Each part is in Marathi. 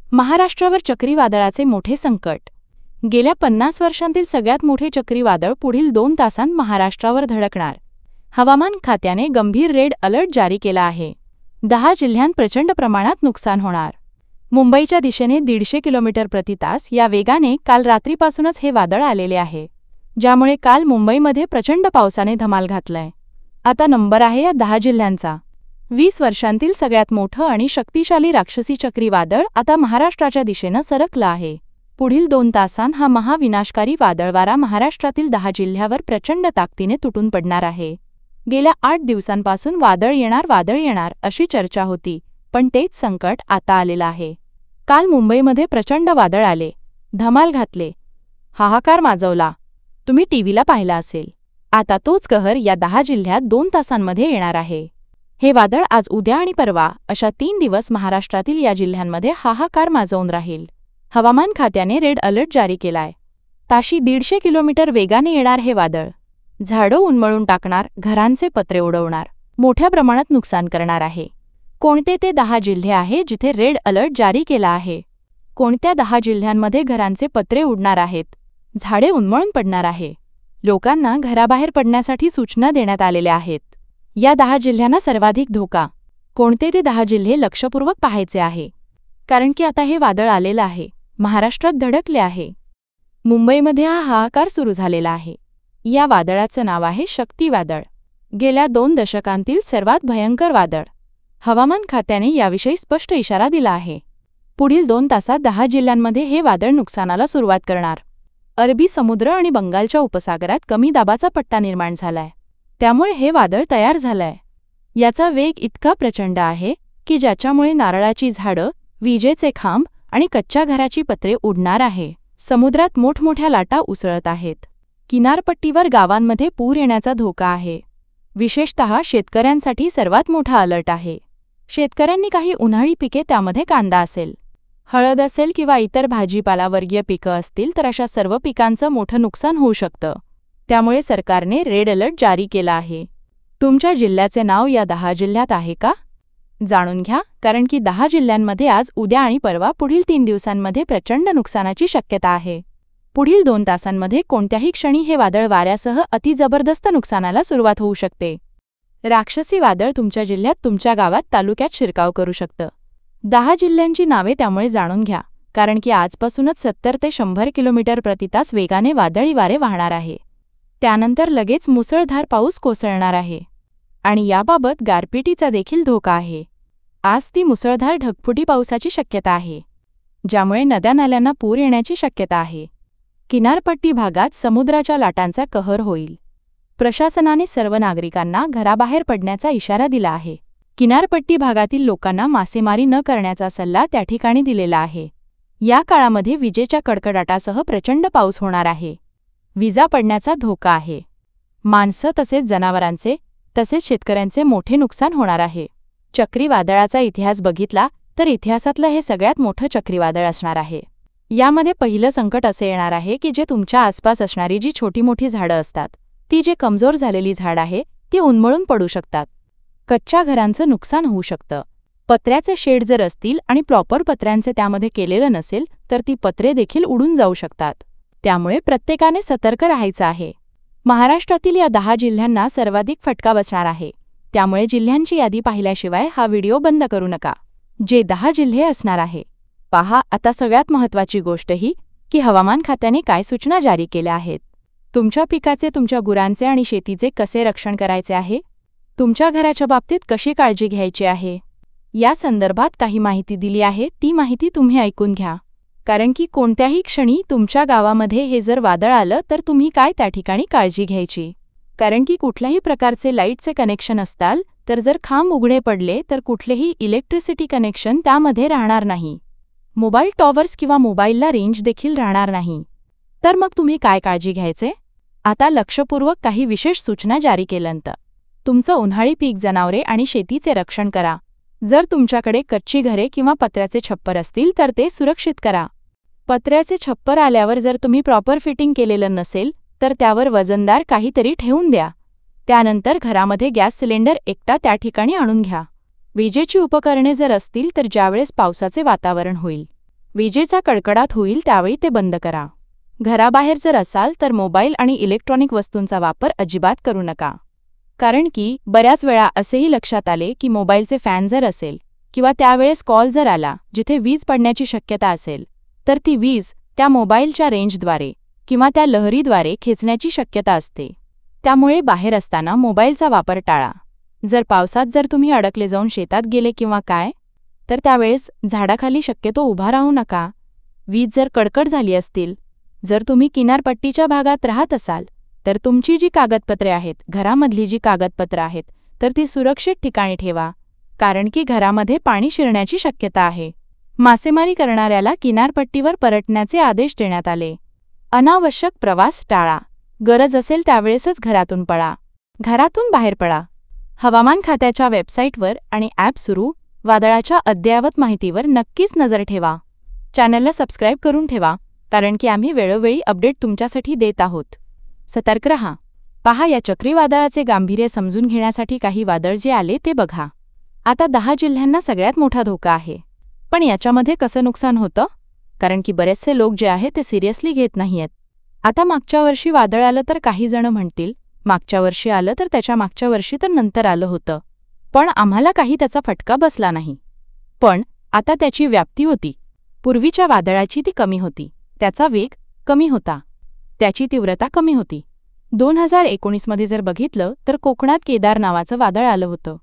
महाराष्ट्रावर चक्रीवादळाचे मोठे संकट. गेल्या 50 वर्षांतील सगळ्यात मोठे चक्रीवादळ पुढील 2 तासांत महाराष्ट्रावर धडकणार. हवामान खात्याने गंभीर रेड अलर्ट जारी केला आहे. 10 जिल्ह्यांत प्रचंड प्रमाणात नुकसान होणार. मुंबईच्या दिशेने 150 किलोमीटर प्रति तास या वेगाने काल रात्रीपासूनच हे वादळ आलेले आहे, ज्यामुळे काल मुंबईमध्ये प्रचंड पावसाने धमाल घातलाय. आता नंबर आहे या 10 जिल्ह्यांचा. 20 वर्षांतील सगळ्यात मोठं आणि शक्तिशाली राक्षसी चक्रीवादळ आता महाराष्ट्राच्या दिशेनं सरकलं आहे. पुढील 2 तासांत हा महाविनाशकारी वादळवारा महाराष्ट्रातील 10 जिल्ह्यावर प्रचंड ताकदीने तुटून पडणार आहे. गेल्या 8 दिवसांपासून वादळ येणार अशी चर्चा होती, पण तेच संकट आता आलेलं आहे. काल मुंबईमध्ये प्रचंड वादळ आले, धमाल घातले, हाहाकार माजवला. तुम्ही टीव्हीला पाहिला असेल. आता तोच कहर या 10 जिल्ह्यात 2 तासांमध्ये येणार आहे. हे वादळ आज, उद्या आणि परवा अशा 3 दिवस महाराष्ट्रातील या जिल्ह्यांमध्ये हाहाकार माजवून राहील. हवामान खात्याने रेड अलर्ट जारी केलाय. ताशी 150 किलोमीटर वेगाने येणार हे वादळ. झाडं उन्मळून टाकणार, घरांचे पत्रे उडवणार, मोठ्या प्रमाणात नुकसान करणार आहे. कोणते ते 10 जिल्हे आहे जिथे रेड अलर्ट जारी केला आहे? कोणत्या 10 जिल्ह्यांमध्ये घरांचे पत्रे उडणार आहेत, झाडे उन्मळून पडणार आहे? लोकांना घराबाहेर पडण्यासाठी सूचना देण्यात आलेल्या आहेत. या 10 जिल्ह्यांना सर्वाधिक धोका. कोणते ते 10 जिल्हे लक्षपूर्वक पाहायचे आहे, कारण की आता हे वादळ आलेलं आहे, महाराष्ट्रात धडकले आहे. मुंबईमध्ये हा हाहाकार सुरू झालेला आहे. या वादळाचं नाव आहे शक्तिवादळ. गेल्या 2 दशकांतील सर्वात भयंकर वादळ. हवामान खात्याने याविषयी स्पष्ट इशारा दिला आहे. पुढील 2 तासात 10 जिल्ह्यांमध्ये हे वादळ नुकसानाला सुरुवात करणार. अरबी समुद्र आणि बंगालच्या उपसागरात कमी दाबाचा पट्टा निर्माण झालाय, त्यामुळे हे वादळ तयार झालंय. याचा वेग इतका प्रचंड आहे की ज्याच्यामुळे नारळाची झाडं, विजेचे खांब आणि कच्च्या घराची पत्रे उडणार आहे. समुद्रात मोठमोठ्या लाटा उसळत आहेत. किनारपट्टीवर गावांमध्ये पूर येण्याचा धोका आहे. विशेषतः शेतकऱ्यांसाठी सर्वात मोठा अलर्ट आहे. शेतकऱ्यांनी काही उन्हाळी पिके, त्यामध्ये कांदा असेल, हळद असेल किंवा इतर भाजीपाला वर्गीय पिकं असतील तर अशा सर्व पिकांचं मोठं नुकसान होऊ शकतं. त्यामुळे सरकारने रेड अलर्ट जारी केला आहे. तुमच्या जिल्ह्याचे नाव या 10 जिल्ह्यात आहे का? जाणून घ्या, कारण की 10 जिल्ह्यांमध्ये आज, उद्या आणि परवा पुढील 3 दिवसांमध्ये प्रचंड नुकसानाची शक्यता आहे. पुढील 2 तासांमध्ये कोणत्याही क्षणी हे वादळ वाऱ्यासह अतिजबरदस्त नुकसानाला सुरुवात होऊ शकते. राक्षसी वादळ तुमच्या जिल्ह्यात, तुमच्या गावात, तालुक्यात शिरकाव करू शकतं. 10 जिल्ह्यांची नावे त्यामुळे जाणून घ्या, कारण की आजपासूनच 70 ते 100 किलोमीटर प्रति तास वेगाने वादळी वारे वाहणार आहे. त्यानंतर लगेच मुसळधार पाऊस कोसळणार आहे आणि याबाबत गारपिटीचा देखील धोका आहे. आज ती मुसळधार ढगफुटी पावसाची शक्यता आहे, ज्यामुळे नद्या-नाल्यांना पूर येण्याची शक्यता आहे. किनारपट्टी भागात समुद्राच्या लाटांचा कहर होईल. प्रशासनाने सर्व नागरिकांना घराबाहेर पडण्याचा इशारा दिला आहे. किनारपट्टी भागातील लोकांना मासेमारी न करण्याचा सल्ला त्या ठिकाणी दिलेला आहे. या काळामध्ये विजेच्या कडकडाटासह प्रचंड पाऊस होणार आहे. विजा पडण्याचा धोका आहे. माणसं तसेच जनावरांचे तसेच शेतकऱ्यांचे मोठे नुकसान होणार आहे. चक्रीवादळाचा इतिहास बघितला तर इतिहासातलं हे सगळ्यात मोठं चक्रीवादळ असणार आहे. यामध्ये पहिलं संकट असे येणार आहे की जे तुमच्या आसपास असणारी जी छोटी मोठी झाडं असतात, ती जे कमजोर झालेली झाड आहे ती उन्मळून पडू शकतात. कच्च्या घरांचं नुकसान होऊ शकतं. पत्र्याचे शेड जर असतील आणि प्रॉपर पत्र्यांचे त्यामध्ये केलेलं नसेल तर ती पत्रे देखील उडून जाऊ शकतात. त्यामुळे प्रत्येकाने सतर्क राहायचं आहे. महाराष्ट्रातील या 10 जिल्ह्यांना सर्वाधिक फटका बसणार आहे. त्यामुळे जिल्ह्यांची यादी पाहिल्याशिवाय हा व्हिडिओ बंद करू नका. जे 10 जिल्हे असणार आहे पहा. आता सगळ्यात महत्त्वाची गोष्ट ही की हवामान खात्याने काय सूचना जारी केल्या आहेत. तुमच्या पिकाचे, तुमच्या गुरांचे आणि शेतीचे कसे रक्षण करायचे आहे, तुमच्या घराच्या बाबतीत कशी काळजी घ्यायची आहे, या संदर्भात काही माहिती दिली आहे. ती माहिती तुम्ही ऐकून घ्या, कारण की कोणत्याही क्षणी तुमच्या गावामध्ये हे जर वादळ आलं तर तुम्ही काय त्या ठिकाणी काळजी घ्यायची. कारण की कुठल्याही प्रकारचे लाईटचे कनेक्शन असताल तर जर खांब उघडे पडले तर कुठलेही इलेक्ट्रिसिटी कनेक्शन त्यामध्ये राहणार नाही. मोबाईल टॉवर्स किंवा मोबाईलला रेंज देखील राहणार नाही. तर मग तुम्ही काय काळजी घ्यायचे? आता लक्षपूर्वक काही विशेष सूचना जारी केल्यानंतर तुमचं उन्हाळी पीक, जनावरे आणि शेतीचे रक्षण करा. जर तुमच्याकडे कच्ची घरे किंवा पत्र्याचे छप्पर असतील तर ते सुरक्षित करा. पत्र्याचे छप्पर आल्यावर जर तुम्ही प्रॉपर फिटिंग केलेलं नसेल तर त्यावर वजनदार काहीतरी ठेवून द्या. त्यानंतर घरामध्ये गॅस सिलेंडर एकटा त्या ठिकाणी आणून घ्या. विजेची उपकरणे जर असतील तर ज्यावेळेस पावसाचे वातावरण होईल विजेचा कडकडाट होईल त्यावेळी ते बंद करा. घराबाहेर जर असाल तर मोबाईल आणि इलेक्ट्रॉनिक वस्तूंचा वापर अजिबात करू नका. कारण की बऱ्याच वेळा असेही लक्षात आले की मोबाईलचे फॅन जर असेल किंवा त्यावेळेस कॉल जर आला जिथे वीज पडण्याची शक्यता असेल तर ती वीज त्या मोबाईलच्या रेंजद्वारे किंवा त्या लहरीद्वारे खेचण्याची शक्यता असते. त्यामुळे बाहेर असताना मोबाईलचा वापर टाळा. जर पावसात जर तुम्ही अडकले जाऊन शेतात गेले किंवा काय तर त्यावेळेस झाडाखाली शक्यतो उभा राहू नका. वीज जर कडकड झाली असतील, जर तुम्ही किनारपट्टीच्या भागात राहत असाल तर तुमची जी कागदपत्रे आहेत, घरामधली जी कागदपत्रं आहेत तर ती सुरक्षित ठिकाणी ठेवा, कारण की घरामध्ये पाणी शिरण्याची शक्यता आहे. मासेमारी करणाऱ्याला किनारपट्टीवर परतण्याचे आदेश देण्यात आले. अनावश्यक प्रवास टाळा. गरज असेल त्यावेळेसच घरातून पळा. घरातून बाहेर पडा. हवामान खात्याच्या वेबसाईटवर आणि ॲप सुरू वादळाच्या अद्ययावत माहितीवर नक्कीच नजर ठेवा. चॅनलला सबस्क्राईब करून ठेवा, कारण की आम्ही वेळोवेळी अपडेट तुमच्यासाठी देत आहोत. सतर्क रहा. पहा, या चक्रीवादळाचे गांभीर्य समजून घेण्यासाठी काही वादळ जे आले ते बघा. आता 10 जिल्ह्यांना सगळ्यात मोठा धोका आहे. पण याच्यामध्ये कसं नुकसान होतं? कारण की बरेचसे लोक जे आहे ते सिरियसली घेत नाहीयेत. आता मागच्या वर्षी वादळ आलं तर काही जण म्हणतील मागच्या वर्षी आलं तर त्याच्या मागच्या वर्षी तर नंतर आलं होतं, पण आम्हाला काही त्याचा फटका बसला नाही. पण आता त्याची व्याप्ती होती. पूर्वीच्या वादळाची ती कमी होती, त्याचा वेग कमी होता, त्याची तीव्रता कमी होती. 2019मध्ये जर बघितलं तर कोकणात केदार नावाचं वादळ आलं होतं,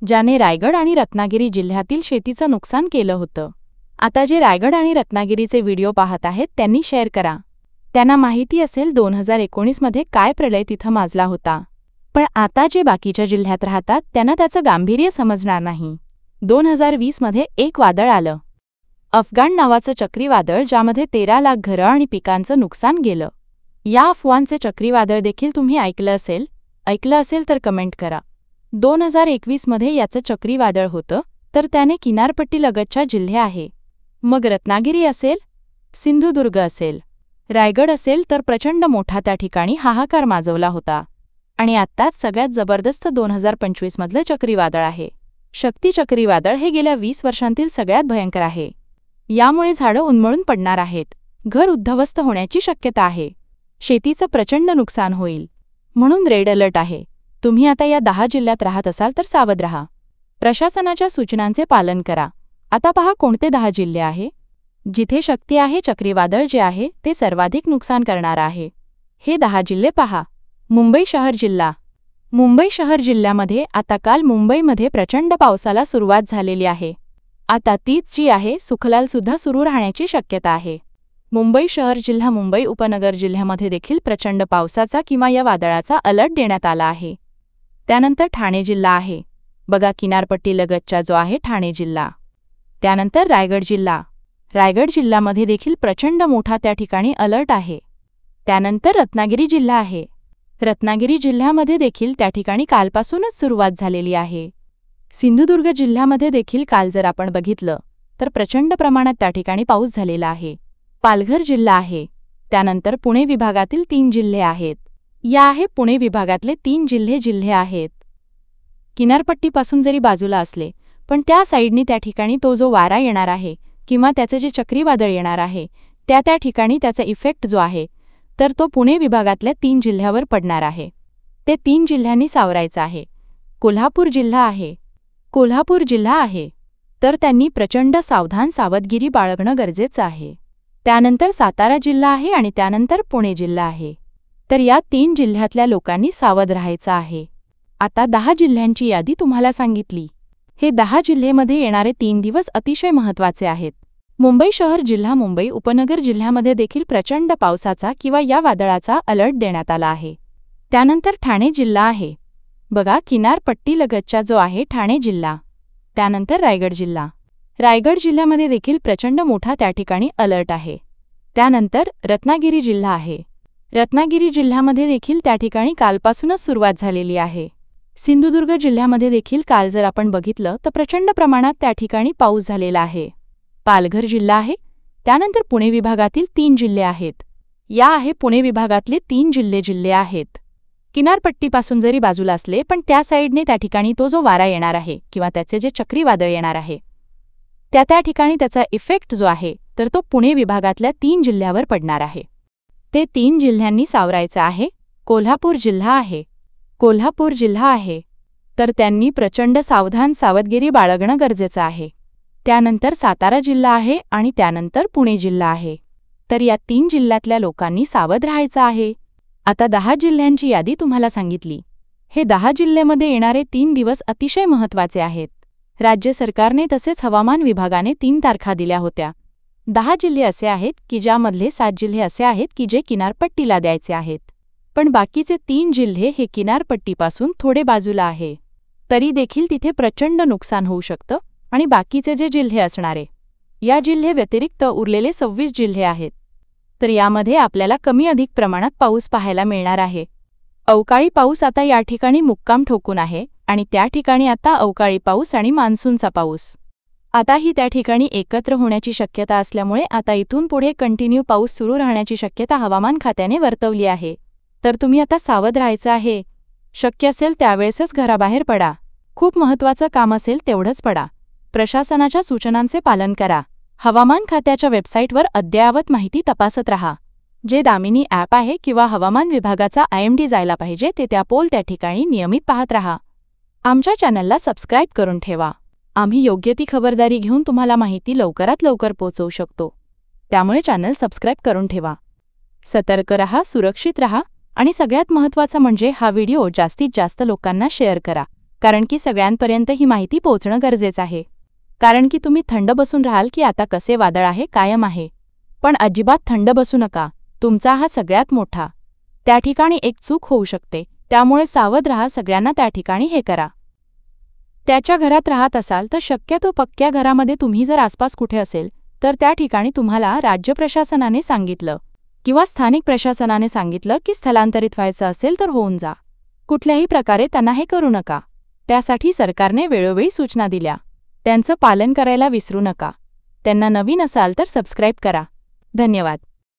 ज्याने रायगड आणि रत्नागिरी जिल्ह्यातील शेतीचं नुकसान केलं होतं. आता जे रायगड आणि रत्नागिरीचे व्हिडिओ पाहत आहेत त्यांनी शेअर करा. त्यांना माहिती असेल 2019मध्ये काय प्रलय तिथं माजला होता. पण आता जे बाकीच्या जिल्ह्यात राहतात त्यांना त्याचं गांभीर्य समजणार नाही. 2020मध्ये एक वादळ आलं, अफगाण नावाचं चक्रीवादळ, ज्यामध्ये 13 लाख घरं आणि पिकांचं नुकसान गेलं. या अफवांचे चक्रीवादळ देखील तुम्ही ऐकलं असेल तर कमेंट करा. 2021मध्ये याचं चक्रीवादळ होतं तर त्याने किनारपट्टीलगतच्या जिल्हे आहे. मग रत्नागिरी असेल, सिंधुदुर्ग असेल, रायगड असेल तर प्रचंड मोठा त्या ठिकाणी हाहाकार माजवला होता. आणि आत्ताच सगळ्यात जबरदस्त 2025मधलं चक्रीवादळ आहे. शक्ती चक्रीवादळ हे गेल्या 20 वर्षांतील सगळ्यात भयंकर आहे. यामुळे झाडं उन्मळून पडणार आहेत, घर उद्ध्वस्त होण्याची शक्यता आहे, शेतीचं प्रचंड नुकसान होईल. म्हणून रेड अलर्ट आहे. तुम्ही आता या 10 जिल्ह्यात राहत असाल तर सावध राहा. प्रशासनाच्या सूचनांचे पालन करा. आता पहा कोणते 10 जिल्हे आहे जिथे शक्ती आहे चक्रीवादळ जे आहे ते सर्वाधिक नुकसान करणार आहे. हे 10 जिल्हे पहा. मुंबई शहर जिल्हा. मुंबई शहर जिल्ह्यामध्ये आता काल मुंबईमध्ये प्रचंड पावसाला सुरुवात झालेली आहे. आता तीच जी आहे सुखलाल सुद्धा सुरू राहण्याची शक्यता आहे. मुंबई शहर जिल्हा, मुंबई उपनगर जिल्ह्यामध्ये देखील प्रचंड पावसाचा किंवा या वादळाचा अलर्ट देण्यात आला आहे. त्यानंतर ठाणे जिल्हा आहे. बघा किनारपट्टीलगतचा जो आहे ठाणे जिल्हा. त्यानंतर रायगड जिल्हा. रायगड जिल्ह्यामध्ये देखील प्रचंड मोठा त्या ठिकाणी अलर्ट आहे. त्यानंतर रत्नागिरी जिल्हा आहे. रत्नागिरी जिल्ह्यामध्ये देखील त्या ठिकाणी कालपासूनच सुरुवात झालेली आहे. सिंधुदुर्ग जिल्ह्यामध्ये देखील काल जर आपण बघितलं तर प्रचंड प्रमाणात त्या ठिकाणी पाऊस झालेला आहे. पालघर जिल्हा आहे. त्यानंतर पुणे विभागातील 3 जिल्हे आहेत. या आहे पुणे विभागातले 3 जिल्हे आहेत. किनारपट्टीपासून जरी बाजूला असले पण त्या साईडनी त्या ठिकाणी तो जो वारा येणार आहे किंवा त्याचे जे चक्रीवादळ येणार आहे त्या ठिकाणी त्याचा इफेक्ट जो आहे तर तो पुणे विभागातल्या 3 जिल्ह्यावर पडणार आहे. ते 3 जिल्ह्यांनी सावरायचं आहे. कोल्हापूर जिल्हा आहे तर त्यांनी प्रचंड सावधगिरी बाळगणं गरजेचं आहे. त्यानंतर सातारा जिल्हा आहे आणि त्यानंतर पुणे जिल्हा आहे. तर या 3 जिल्ह्यातल्या लोकांनी सावध राहायचं आहे. आता 10 जिल्ह्यांची यादी तुम्हाला सांगितली. हे 10 जिल्ह्यामध्ये येणारे 3 दिवस अतिशय महत्त्वाचे आहेत. मुंबई शहर जिल्हा, मुंबई उपनगर जिल्ह्यामध्ये देखील प्रचंड पावसाचा किंवा या वादळाचा अलर्ट देण्यात आला आहे. त्यानंतर ठाणे जिल्हा आहे. बघा किनारपट्टीलगतचा जो आहे ठाणे जिल्हा. त्यानंतर रायगड जिल्हा. रायगड जिल्ह्यामध्ये देखील प्रचंड मोठा त्या ठिकाणी अलर्ट आहे. त्यानंतर रत्नागिरी जिल्हा आहे. रत्नागिरी जिल्ह्यामध्ये देखील त्या ठिकाणी कालपासूनच सुरुवात झालेली आहे. सिंधुदुर्ग जिल्ह्यामध्ये देखील काल जर आपण बघितलं तर प्रचंड प्रमाणात त्या ठिकाणी पाऊस झालेला आहे. पालघर जिल्हा आहे. त्यानंतर पुणे विभागातील 3 जिल्हे आहेत. या आहे पुणे विभागातले 3 जिल्हे आहेत. किनारपट्टीपासून जरी बाजूला असले पण त्या साईडने त्या ठिकाणी तो जो वारा येणार आहे किंवा त्याचे जे चक्रीवादळ येणार आहे त्या ठिकाणी त्याचा इफेक्ट जो आहे तर तो पुणे विभागातल्या 3 जिल्ह्यावर पडणार आहे. ते 3 जिल्ह्यांनी सावरायचं आहे. कोल्हापूर जिल्हा आहे. कोल्हापूर जिल्हा आहे. तर त्यांनी प्रचंड सावधगिरी बाळगणं गरजेचं आहे. त्यानंतर सातारा जिल्हा आहे आणि त्यानंतर पुणे जिल्हा आहे. तर या 3 जिल्ह्यातल्या लोकांनी सावध राहायचं आहे. आता 10 जिल्ह्यांची यादी तुम्हाला सांगितली. हे 10 जिल्ह्यामध्ये येणारे 3 दिवस अतिशय महत्त्वाचे आहेत. राज्य सरकारने तसेच हवामान विभागाने 3 तारखा दिल्या होत्या. 10 जिल्हे असे आहेत की ज्यामधले 7 जिल्हे असे आहेत की जे किनारपट्टीला द्यायचे आहेत. पण बाकीचे 3 जिल्हे हे किनारपट्टीपासून थोडे बाजूला आहे. तरी देखील तिथे प्रचंड नुकसान होऊ शकतं आणि बाकीचे जे जिल्हे असणारे या जिल्हे व्यतिरिक्त उरलेले 26 जिल्हे आहेत. तर यामध्ये आपल्याला कमी अधिक प्रमाणात पाऊस पाहायला मिळणार आहे. अवकाळी पाऊस आता या ठिकाणी मुक्काम ठोकून आहे आणि त्या ठिकाणी आता अवकाळी पाऊस आणि मान्सूनचा पाऊस आताही त्या ठिकाणी एकत्र होण्याची शक्यता असल्यामुळे आता इथून पुढे कंटिन्यू पाऊस सुरू राहण्याची शक्यता हवामान खात्याने वर्तवली आहे. तर तुम्ही आता सावध राहायचं आहे. शक्य असेल त्यावेळेसच घराबाहेर पडा. खूप महत्त्वाचं काम असेल तेवढंच पडा. प्रशासनाच्या सूचनांचे पालन करा. हवामान खात्याच्या वेबसाईटवर अद्ययावत माहिती तपासत राहा. जे दामिनी ॲप आहे किंवा हवामान विभागाचा IMD जायला पाहिजे ते त्या ठिकाणी नियमित पाहत राहा. आमच्या चॅनलला सबस्क्राईब करून ठेवा. आम्ही योग्य ती खबरदारी घेऊन तुम्हाला माहिती लवकरात लवकर पोहोचवू शकतो. त्यामुळे चॅनल सबस्क्राईब करून ठेवा. सतर्क रहा, सुरक्षित रहा आणि सगळ्यात महत्त्वाचं म्हणजे हा व्हिडिओ जास्तीत जास्त लोकांना शेअर करा. कारण की सगळ्यांपर्यंत ही माहिती पोहोचणं गरजेचं आहे. कारण की तुम्ही थंड बसून राहाल की आता कसे वादळ आहे कायम आहे. पण अजिबात थंड बसू नका. तुमचा हा सगळ्यात मोठा त्या ठिकाणी एक चूक होऊ शकते. त्यामुळे सावध रहा. सगळ्यांना त्या ठिकाणी हे करा. त्याच्या घरात राहत असाल तर शक्यतो पक्क्या घरामध्ये तुम्ही जर आसपास कुठे असेल तर त्या ठिकाणी तुम्हाला राज्य प्रशासनाने सांगितलं किंवा स्थानिक प्रशासनाने सांगितलं की स्थलांतरित व्हायचं असेल तर होऊन जा. कुठल्याही प्रकारे त्यांना हे करू नका. त्यासाठी सरकारने वेळोवेळी सूचना दिल्या. त्यांचं पालन करायला विसरू नका. त्यांना नवीन असाल तर सबस्क्राईब करा. धन्यवाद.